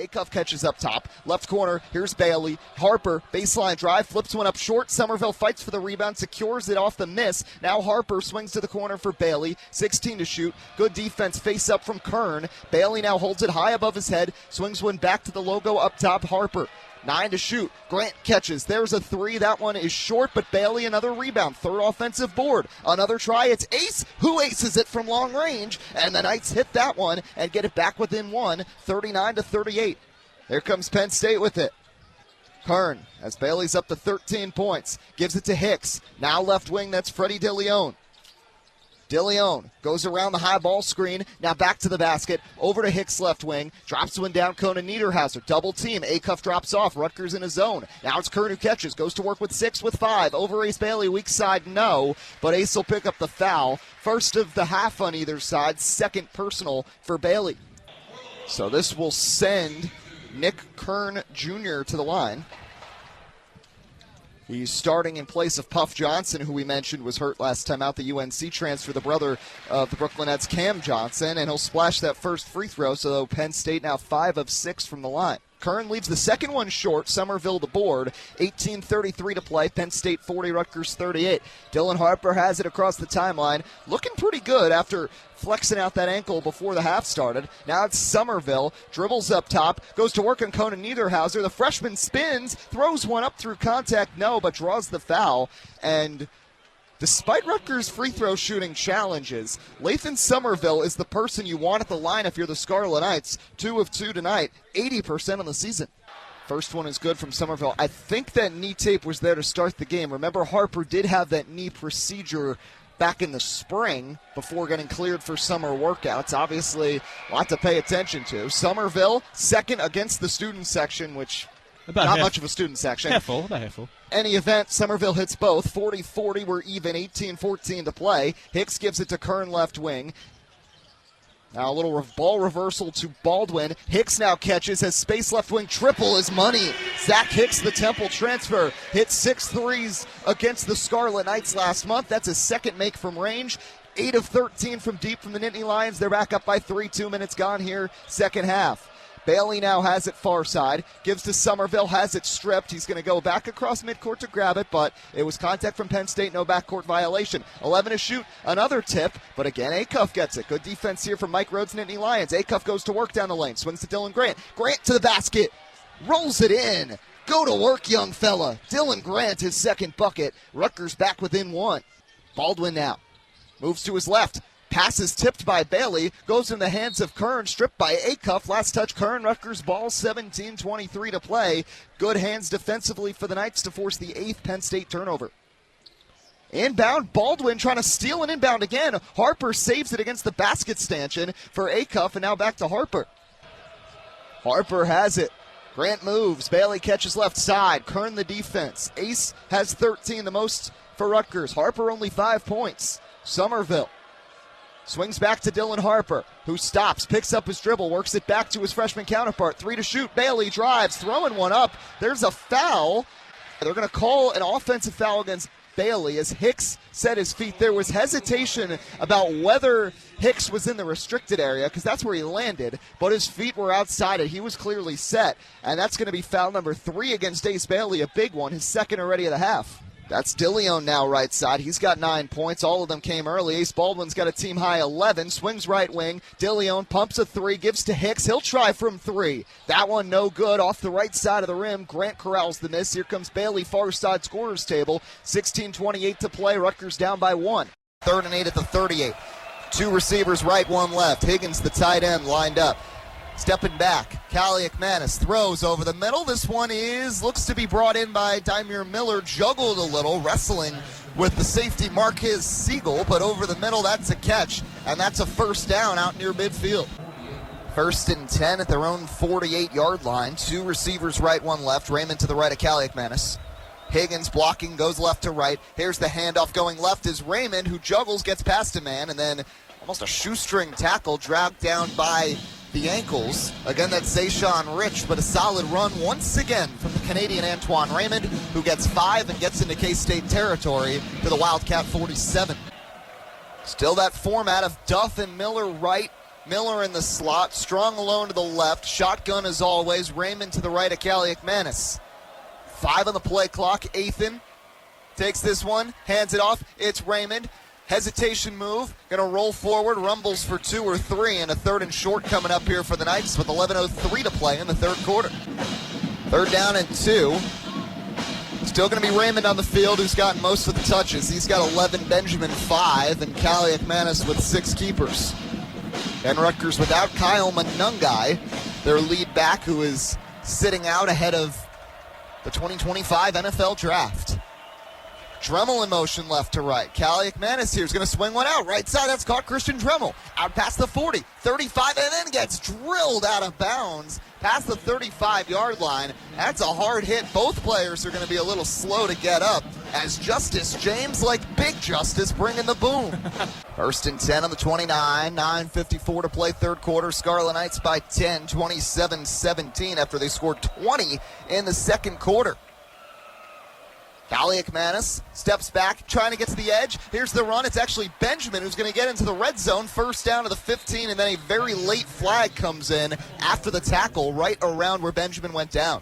Acuff catches up top. Left corner, here's Bailey. Harper, baseline drive, flips one up short. Somerville fights for the rebound, secures it off the miss. Now Harper swings to the corner for Bailey. 16 to shoot. Good defense, face up from Kern. Bailey now holds it high above his head. Swings one back to the logo up top. Harper. 9 to shoot. Grant catches. There's a three. That one is short, but Bailey another rebound. Third offensive board. Another try. It's Ace who aces it from long range, and the Knights hit that one and get it back within one, 39-38. Here comes Penn State with it. Kern, as Bailey's up to 13 points, gives it to Hicks. Now left wing, that's Freddie DeLeon. DeLeon goes around the high ball screen, now back to the basket, over to Hicks left wing, drops one down, Conan Niederhauser, double team, Acuff drops off, Rutgers in a zone. Now it's Kern who catches, goes to work with 6 with 5, over Ace Bailey, weak side, no, but Ace will pick up the foul. First of the half on either side, second personal for Bailey. So this will send Nick Kern Jr. to the line. He's starting in place of Puff Johnson, who we mentioned was hurt last time out, the UNC transfer, the brother of the Brooklyn Nets, Cam Johnson, and he'll splash that first free throw, so Penn State now 5 of 6 from the line. Kern leaves the second one short. Somerville the board. 18:33 to play. Penn State 40, Rutgers 38. Dylan Harper has it across the timeline. Looking pretty good after flexing out that ankle before the half started. Now it's Somerville. Dribbles up top. Goes to work on Conan Niederhauser. The freshman spins. Throws one up through contact. No, but draws the foul. And despite Rutgers' free throw shooting challenges, Lathan Somerville is the person you want at the line if you're the Scarlet Knights. 2 of 2 tonight, 80% on the season. First one is good from Somerville. I think that knee tape was there to start the game. Remember, Harper did have that knee procedure back in the spring before getting cleared for summer workouts. Obviously, a lot to pay attention to. Somerville, second against the student section, which not much of a student section. About half. Any event, Somerville hits both. 40-40, we're even, 18-14 to play. Hicks gives it to Kern left wing. Now a little ball reversal to Baldwin. Hicks now catches, has space left wing, triple is money. Zach Hicks, the Temple transfer, hit 6 threes against the Scarlet Knights last month. That's his second make from range. 8 of 13 from deep from the Nittany Lions. They're back up by 3, 2 minutes gone here, second half. Bailey now has it far side, gives to Somerville, has it stripped. He's going to go back across midcourt to grab it, but it was contact from Penn State, no backcourt violation. 11 to shoot, another tip, but again, Acuff gets it. Good defense here from Mike Rhodes, Nittany Lions. Acuff goes to work down the lane, swings to Dylan Grant. Grant to the basket, rolls it in. Go to work, young fella. Dylan Grant, his second bucket. Rutgers back within 1. Baldwin now moves to his left. Passes tipped by Bailey, goes in the hands of Kern, stripped by Acuff. Last touch, Kern. Rutgers ball, 17:23 to play. Good hands defensively for the Knights to force the 8th Penn State turnover. Inbound, Baldwin trying to steal an inbound again. Harper saves it against the basket stanchion for Acuff, and now back to Harper. Harper has it. Grant moves. Bailey catches left side. Kern the defense. Ace has 13, the most for Rutgers. Harper only 5 points. Somerville swings back to Dylan Harper, who stops, picks up his dribble, works it back to his freshman counterpart. 3 to shoot. Bailey drives, throwing one up. There's a foul. They're going to call an offensive foul against Bailey as Hicks set his feet. There was hesitation about whether Hicks was in the restricted area because that's where he landed, but his feet were outside it. He was clearly set, and that's going to be foul number 3 against Ace Bailey, a big one, his second already of the half. That's DeLeon now right side. He's got 9 points. All of them came early. Ace Baldwin's got a team high 11. Swings right wing. DeLeon pumps a 3, gives to Hicks. He'll try from 3. That one no good. Off the right side of the rim. Grant corrals the miss. Here comes Bailey, far side scorer's table. 16:28 to play. Rutgers down by 1. 3rd and 8 at the 38. 2 receivers right, 1 left. Higgins, the tight end, lined up. Stepping back, Kalegi throws over the middle. This one looks to be brought in by Dymere Miller. Juggled a little, wrestling with the safety Marquez Siegel, but over the middle, that's a catch, and that's a first down out near midfield. 1st and 10 at their own 48-yard line. 2 receivers right, 1 left. Raymond to the right of Kalegi. Higgins blocking, goes left to right. Here's the handoff going left is Raymond, who juggles, gets past a man, and then almost a shoestring tackle dragged down by the ankles. Again, that's Zayshawn Rich, but a solid run once again from the Canadian Antoine Raymond, who gets 5 and gets into K-State territory to the Wildcat 47. Still that format of Duff and Miller right, Miller in the slot, Strong alone to the left, shotgun as always, Raymond to the right of Kalegi. 5 on the play clock. Athan takes this one, hands it off, it's Raymond. Hesitation move, gonna roll forward, rumbles for 2 or 3, and a 3rd and short coming up here for the Knights with 11:03 to play in the 3rd quarter. 3rd down and 2. Still going to be Raymond on the field, who's gotten most of the touches. He's got 11, Benjamin 5, and Kalegi with 6 keepers. And Rutgers without Kyle Manungai, their lead back, who is sitting out ahead of the 2025 NFL Draft. Dremel in motion left to right. Kalegi here is going to swing one out. Right side, that's caught Christian Dremel. Out past the 40, 35, and then gets drilled out of bounds past the 35-yard line. That's a hard hit. Both players are going to be a little slow to get up as Justice James, like Big Justice, bringing the boom. 1st and 10 on the 29, 9:54 to play 3rd quarter. Scarlet Knights by 10, 27-17 after they scored 20 in the 2nd quarter. Kalegi steps back, trying to get to the edge. Here's the run. It's actually Benjamin who's going to get into the red zone. 1st down to the 15, and then a very late flag comes in after the tackle right around where Benjamin went down.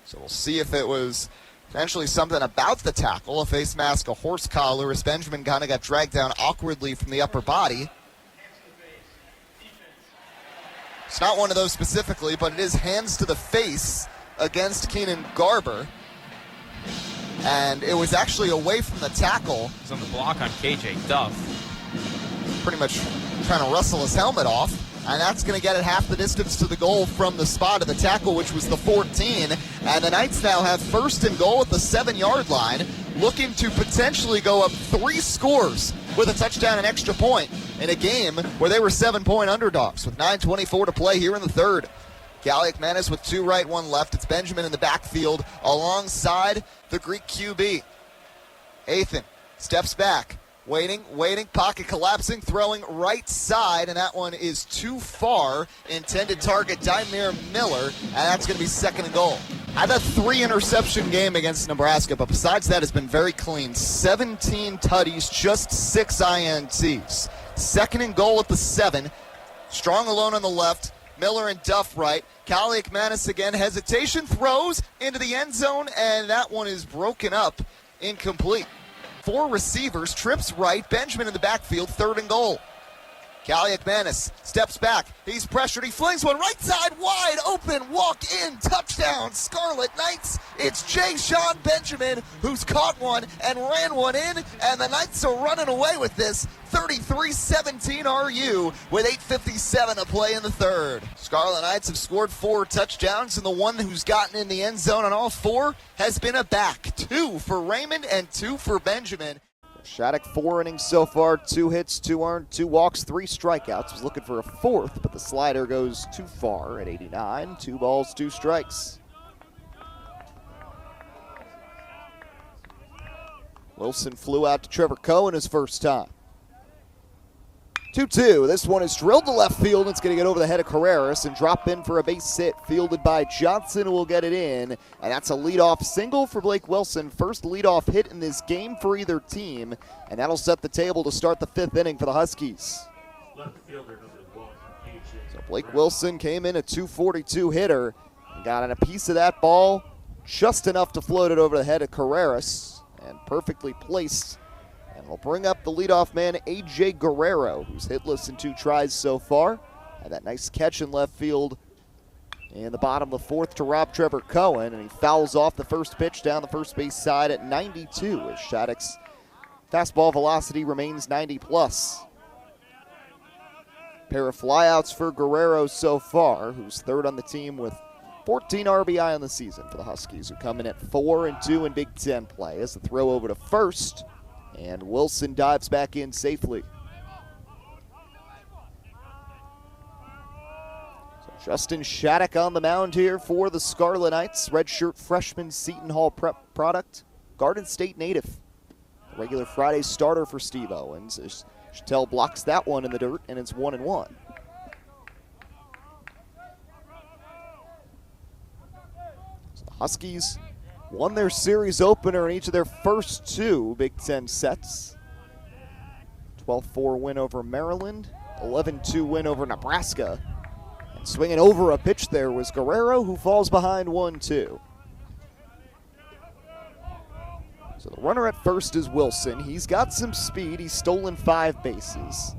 So we'll see if it was potentially something about the tackle, a face mask, a horse collar, as Benjamin kind of got dragged down awkwardly from the upper body. It's not one of those specifically, but it is hands to the face against Keenan Garber. And it was actually away from the tackle. He's on the block on KJ Duff. Pretty much trying to wrestle his helmet off. And that's going to get it half the distance to the goal from the spot of the tackle, which was the 14. And the Knights now have 1st and goal at the 7-yard line, looking to potentially go up 3 scores with a touchdown and extra point in a game where they were 7-point underdogs with 9:24 to play here in the 3rd. Kalegi with 2 right, 1 left. It's Benjamin in the backfield alongside the Greek QB. Athan steps back, waiting, pocket collapsing, throwing right side, and that one is too far. Intended target, Dymere Miller, and that's going to be 2nd and goal. Had a 3-interception game against Nebraska, but besides that, it's been very clean. 17 tutties, just 6 INTs. 2nd and goal at the 7. Strong alone on the left. Miller and Duff right. Kalegi again, hesitation, throws into the end zone, and that one is broken up, incomplete. 4 receivers, trips right, Benjamin in the backfield, 3rd and goal. Kalegi steps back, he's pressured, he flings one right side, wide open, walk in, touchdown, Scarlet Knights. It's Jay-Sean Benjamin who's caught one and ran one in, and the Knights are running away with this. 33-17 RU with 8:57 to play in the 3rd. Scarlet Knights have scored 4 touchdowns, and the one who's gotten in the end zone on all 4 has been a back. 2 for Raymond and 2 for Benjamin. Shattuck 4 innings so far, 2 hits, 2 earned, 2 walks, 3 strikeouts. Was looking for a 4th, but the slider goes too far at 89. 2 balls, 2 strikes. Wilson flew out to Trevor Cohen his first time. 2-2. This one is drilled to left field. It's going to get over the head of Carreras and drop in for a base hit. Fielded by Johnson, who will get it in. And that's a leadoff single for Blake Wilson. First leadoff hit in this game for either team. And that'll set the table to start the 5th inning for the Huskies. So Blake Wilson came in a .242 hitter. And got a piece of that ball, just enough to float it over the head of Carreras. And perfectly placed. And we'll bring up the leadoff man, A.J. Guerrero, who's hitless in 2 tries so far. Had that nice catch in left field in the bottom of the 4th to rob Trevor Cohen, and he fouls off the first pitch down the first base side at 92, as Shattuck's fastball velocity remains 90+. Pair of flyouts for Guerrero so far, who's 3rd on the team with 14 RBI on the season for the Huskies, who come in at 4-2 in Big Ten play. As the throw over to first, and Wilson dives back in safely. So Justin Shattuck on the mound here for the Scarlet Knights. Redshirt freshman, Seton Hall prep product, Garden State native. Regular Friday starter for Steve Owens. Chattel blocks that one in the dirt, and it's 1-1. So the Huskies won their series opener in each of their first 2 Big Ten sets. 12-4 win over Maryland, 11-2 win over Nebraska. And swinging over a pitch there was Guerrero, who falls behind 1-2. So the runner at first is Wilson. He's got some speed. He's stolen 5 bases.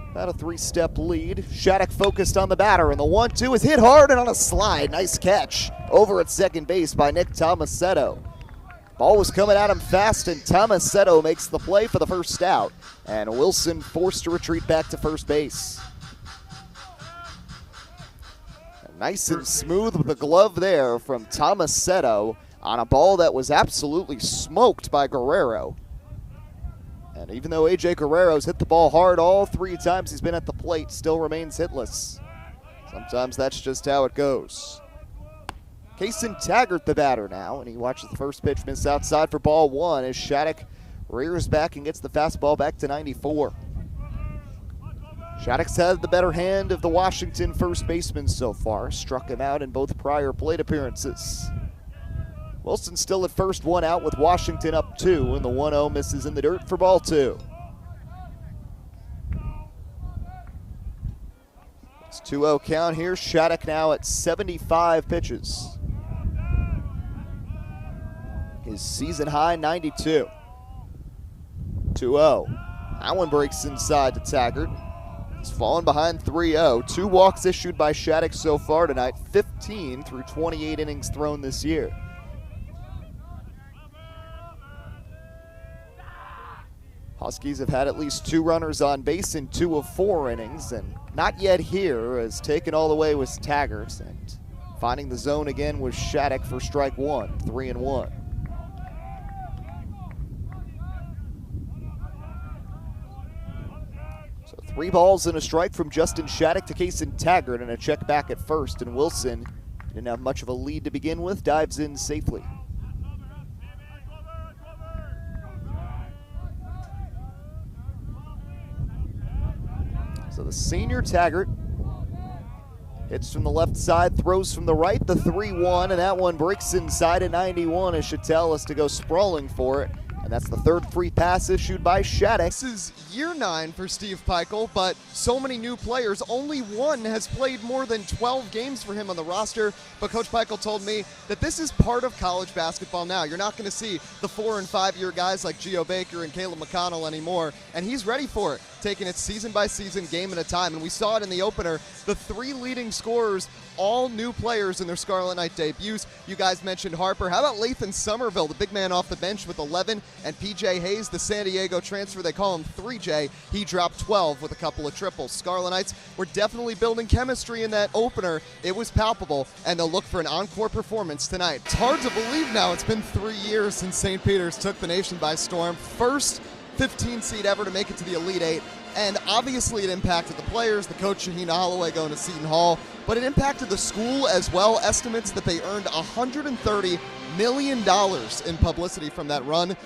About a 3-step lead. Shattuck focused on the batter, and the 1-2 is hit hard and on a slide. Nice catch over at second base by Nick Tomasetto. Ball was coming at him fast, and Tomasetto makes the play for the first out. And Wilson forced to retreat back to first base. Nice and smooth with the glove there from Tomasetto on a ball that was absolutely smoked by Guerrero. And even though A.J. Guerrero's hit the ball hard all 3 times he's been at the plate, still remains hitless. Sometimes that's just how it goes. Kason Taggart the batter now, and he watches the first pitch miss outside for ball 1 as Shattuck rears back and gets the fastball back to 94. Shattuck's had the better hand of the Washington first baseman so far, struck him out in both prior plate appearances. Wilson still at first, 1 out with Washington up 2, and the 1-0 misses in the dirt for ball 2. It's 2-0 count here. Shattuck now at 75 pitches. His season high 92. 2-0. That one breaks inside to Taggart. He's fallen behind 3-0. 2 walks issued by Shattuck so far tonight, 15 through 28 innings thrown this year. Huskies have had at least 2 runners on base in 2 of 4 innings, and not yet here, as taken all the way was Taggart, and finding the zone again was Shattuck for strike 1, 3-1. So 3 balls and a strike from Justin Shattuck to Kason Taggart, and a check back at first, and Wilson didn't have much of a lead to begin with, dives in safely. So the senior Taggart hits from the left side, throws from the right, the 3-1, and that one breaks inside at 91 as Chattel has to go sprawling for it. And that's the 3rd free pass issued by Shattuck. This is year 9 for Steve Peichel, but so many new players. Only one has played more than 12 games for him on the roster, but Coach Peichel told me that this is part of college basketball now. You're not going to see the 4- and 5-year guys like Geo Baker and Caleb McConnell anymore, and he's ready for it, taking it season by season, game at a time. And we saw it in the opener. The 3 leading scorers, all new players in their Scarlet Knight debuts. You guys mentioned Harper. How about Lathan Somerville, the big man off the bench with 11, and P.J. Hayes, the San Diego transfer, they call him 3J. He dropped 12 with a couple of triples. Scarlet Knights were definitely building chemistry in that opener. It was palpable, and they'll look for an encore performance tonight. It's hard to believe now. It's been 3 years since St. Peter's took the nation by storm. First 15 seed ever to make it to the Elite Eight. And obviously it impacted the players, the coach Shaheen Holloway going to Seton Hall, but it impacted the school as well. Estimates that they earned $130 million in publicity from that run.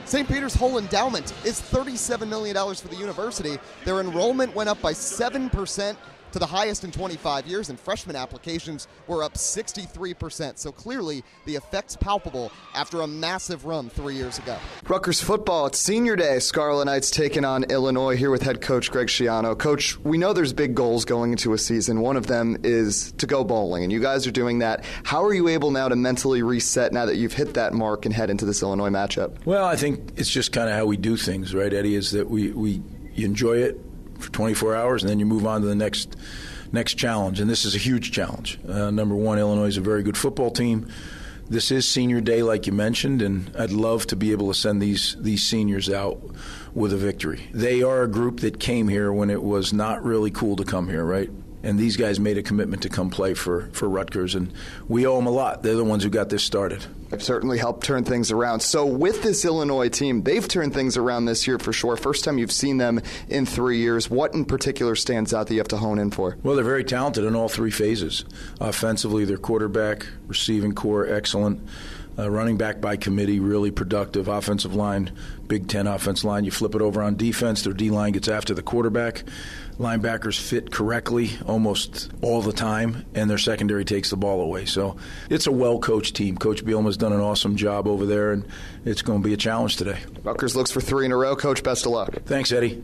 St. Peter's whole endowment is $37 million for the university. Their enrollment went up by 7%. To the highest in 25 years, and freshman applications were up 63%. So clearly, the effect's palpable after a massive run 3 years ago. Rutgers football, it's senior day. Scarlet Knights taking on Illinois here with head coach Greg Schiano. Coach, we know there's big goals going into a season. One of them is to go bowling, and you guys are doing that. How are you able now to mentally reset now that you've hit that mark and head into this Illinois matchup? Well, I think it's just kind of how we do things, right, Eddie, is that you enjoy it for 24 hours, and then you move on to the next challenge. And this is a huge challenge. Number one, Illinois is a very good football team. This is senior day, like you mentioned, and I'd love to be able to send these seniors out with a victory. They are a group that came here when it was not really cool to come here, right? And these guys made a commitment to come play for Rutgers, and we owe them a lot. They're the ones who got this started. They've certainly helped turn things around. So with this Illinois team, they've turned things around this year for sure. First time you've seen them in 3 years. What in particular stands out that you have to hone in for? Well, they're very talented in all 3 phases. Offensively, their quarterback, receiving core, excellent. Running back by committee, really productive. Offensive line, Big Ten offensive line. You flip it over on defense, their D-line gets after the quarterback. Linebackers fit correctly almost all the time, and their secondary takes the ball away. So it's a well-coached team. Coach Bielema's done an awesome job over there, and it's going to be a challenge today. Rutgers looks for 3 in a row. Coach, best of luck. Thanks, Eddie.